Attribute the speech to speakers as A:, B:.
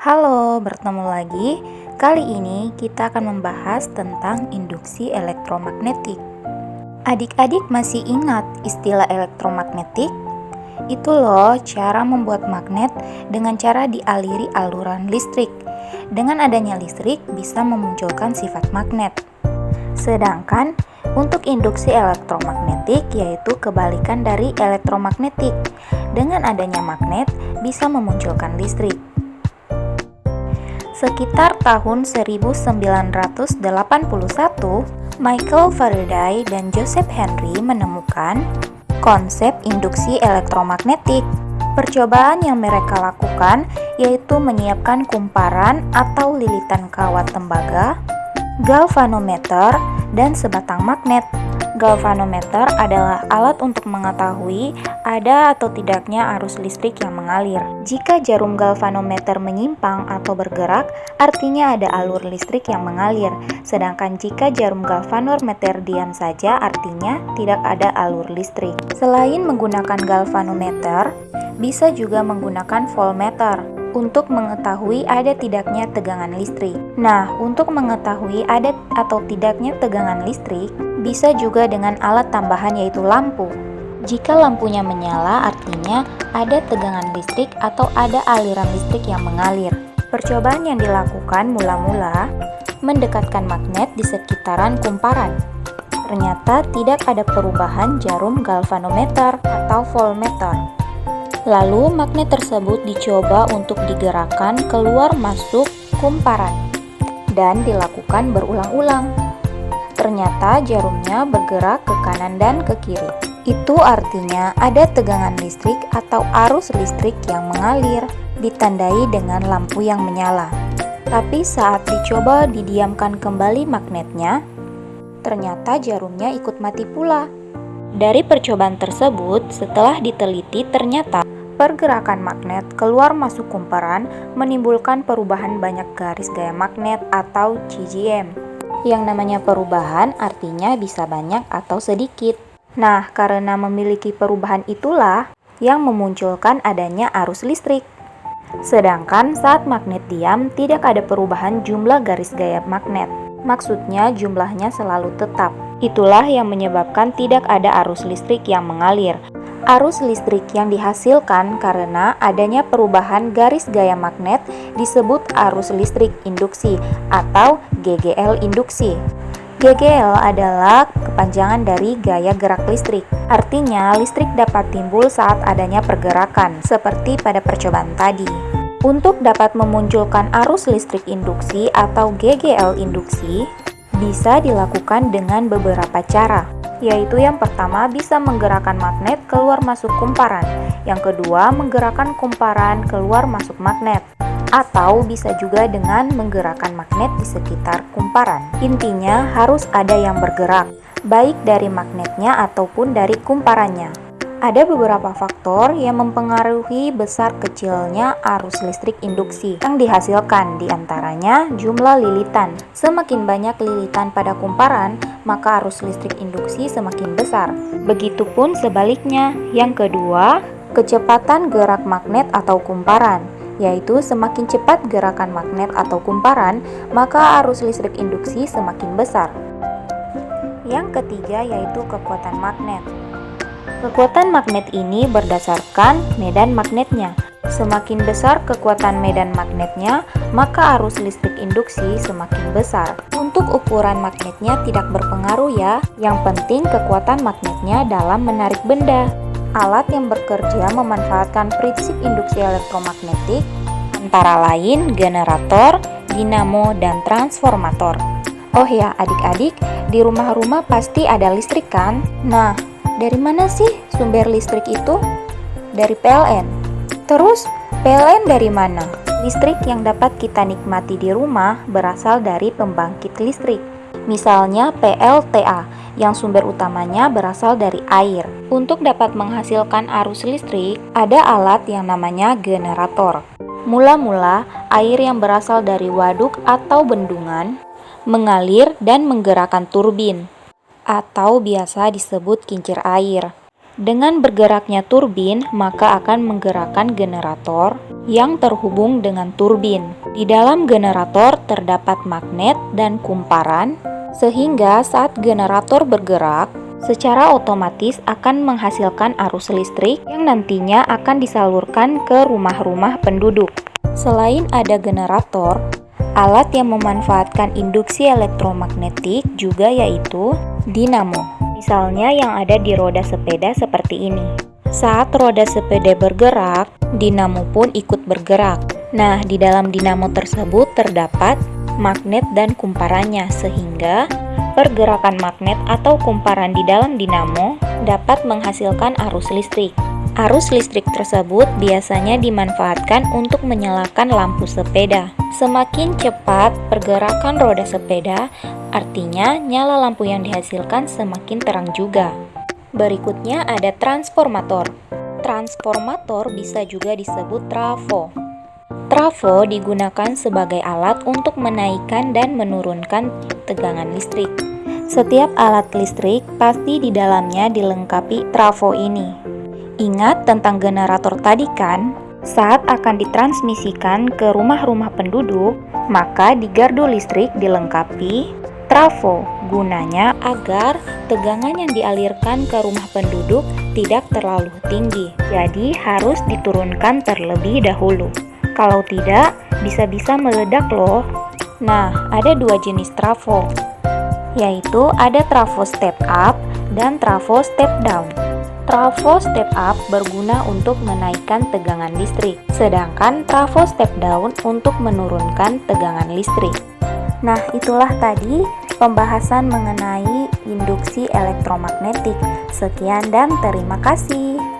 A: Halo, bertemu lagi. Kali ini kita akan membahas tentang induksi elektromagnetik. Adik-adik masih ingat istilah elektromagnetik? Itu loh cara membuat magnet dengan cara dialiri aluran listrik. Dengan adanya listrik bisa memunculkan sifat magnet. Sedangkan untuk induksi elektromagnetik yaitu kebalikan dari elektromagnetik. Dengan adanya magnet bisa memunculkan listrik. Sekitar tahun 1981, Michael Faraday dan Joseph Henry menemukan konsep induksi elektromagnetik. Percobaan yang mereka lakukan yaitu menyiapkan kumparan atau lilitan kawat tembaga, galvanometer, dan sebatang magnet. Galvanometer adalah alat untuk mengetahui ada atau tidaknya arus listrik yang mengalir. Jika jarum galvanometer menyimpang atau bergerak, artinya ada alur listrik yang mengalir. Sedangkan jika jarum galvanometer diam saja, artinya tidak ada alur listrik. Selain menggunakan galvanometer, bisa juga menggunakan voltmeter untuk mengetahui ada tidaknya tegangan listrik. Nah, untuk mengetahui ada atau tidaknya tegangan listrik, bisa juga dengan alat tambahan yaitu lampu. Jika lampunya menyala, artinya ada tegangan listrik atau ada aliran listrik yang mengalir. Percobaan yang dilakukan mula-mula mendekatkan magnet di sekitaran kumparan. Ternyata tidak ada perubahan jarum galvanometer atau voltmeter. Lalu magnet tersebut dicoba untuk digerakkan keluar masuk kumparan dan dilakukan berulang-ulang. Ternyata jarumnya bergerak ke kanan dan ke kiri. Itu artinya ada tegangan listrik atau arus listrik yang mengalir, ditandai dengan lampu yang menyala. Tapi saat dicoba didiamkan kembali magnetnya, ternyata jarumnya ikut mati pula. Dari percobaan tersebut, setelah diteliti ternyata pergerakan magnet keluar masuk kumparan menimbulkan perubahan banyak garis gaya magnet atau GGM. Yang namanya perubahan artinya bisa banyak atau sedikit. Nah, karena memiliki perubahan itulah yang memunculkan adanya arus listrik. Sedangkan saat magnet diam tidak ada perubahan jumlah garis gaya magnet. Maksudnya jumlahnya selalu tetap. Itulah yang menyebabkan tidak ada arus listrik yang mengalir. Arus listrik yang dihasilkan karena adanya perubahan garis gaya magnet disebut arus listrik induksi atau GGL induksi. GGL adalah kepanjangan dari gaya gerak listrik. Artinya, listrik dapat timbul saat adanya pergerakan, seperti pada percobaan tadi. Untuk dapat memunculkan arus listrik induksi atau GGL induksi, bisa dilakukan dengan beberapa cara. Yaitu yang pertama bisa menggerakkan magnet keluar masuk kumparan, yang kedua menggerakkan kumparan keluar masuk magnet, atau bisa juga dengan menggerakkan magnet di sekitar kumparan. Intinya harus ada yang bergerak, baik dari magnetnya ataupun dari kumparannya. Ada beberapa faktor yang mempengaruhi besar kecilnya arus listrik induksi yang dihasilkan, diantaranya jumlah lilitan. Semakin banyak lilitan pada kumparan, maka arus listrik induksi semakin besar. Begitupun sebaliknya. Yang kedua, kecepatan gerak magnet atau kumparan, yaitu semakin cepat gerakan magnet atau kumparan, maka arus listrik induksi semakin besar. Yang ketiga yaitu kekuatan magnet. Kekuatan magnet ini berdasarkan medan magnetnya. Semakin besar kekuatan medan magnetnya, maka arus listrik induksi semakin besar. Untuk ukuran magnetnya tidak berpengaruh ya, yang penting kekuatan magnetnya dalam menarik benda. Alat yang bekerja memanfaatkan prinsip induksi elektromagnetik antara lain generator, dinamo, dan transformator. Oh ya adik-adik, di rumah-rumah pasti ada listrik kan? Nah, dari mana sih sumber listrik itu? Dari PLN. Terus, PLN dari mana? Listrik yang dapat kita nikmati di rumah berasal dari pembangkit listrik. Misalnya PLTA, yang sumber utamanya berasal dari air. Untuk dapat menghasilkan arus listrik, ada alat yang namanya generator. Mula-mula, air yang berasal dari waduk atau bendungan mengalir dan menggerakkan turbin, atau biasa disebut kincir air. Dengan bergeraknya turbin, maka akan menggerakkan generator yang terhubung dengan turbin. Di dalam generator terdapat magnet dan kumparan, sehingga saat generator bergerak, secara otomatis akan menghasilkan arus listrik yang nantinya akan disalurkan ke rumah-rumah penduduk. Selain ada generator, alat yang memanfaatkan induksi elektromagnetik juga yaitu dinamo. Misalnya yang ada di roda sepeda seperti ini. Saat roda sepeda bergerak, dinamo pun ikut bergerak. Nah, di dalam dinamo tersebut terdapat magnet dan kumparannya, sehingga pergerakan magnet atau kumparan di dalam dinamo dapat menghasilkan arus listrik. Arus listrik tersebut biasanya dimanfaatkan untuk menyalakan lampu sepeda. Semakin cepat pergerakan roda sepeda, artinya nyala lampu yang dihasilkan semakin terang juga. Berikutnya ada transformator. Transformator bisa juga disebut trafo. Trafo digunakan sebagai alat untuk menaikkan dan menurunkan tegangan listrik. Setiap alat listrik pasti di dalamnya dilengkapi trafo ini. Ingat tentang generator tadi kan? Saat akan ditransmisikan ke rumah-rumah penduduk, maka di gardu listrik dilengkapi trafo. Gunanya agar tegangan yang dialirkan ke rumah penduduk tidak terlalu tinggi. Jadi harus diturunkan terlebih dahulu. Kalau tidak, bisa-bisa meledak loh. Nah, ada dua jenis trafo, yaitu ada trafo step up dan trafo step down. Trafo step up berguna untuk menaikkan tegangan listrik, sedangkan trafo step down untuk menurunkan tegangan listrik. Nah, itulah tadi pembahasan mengenai induksi elektromagnetik. Sekian dan terima kasih.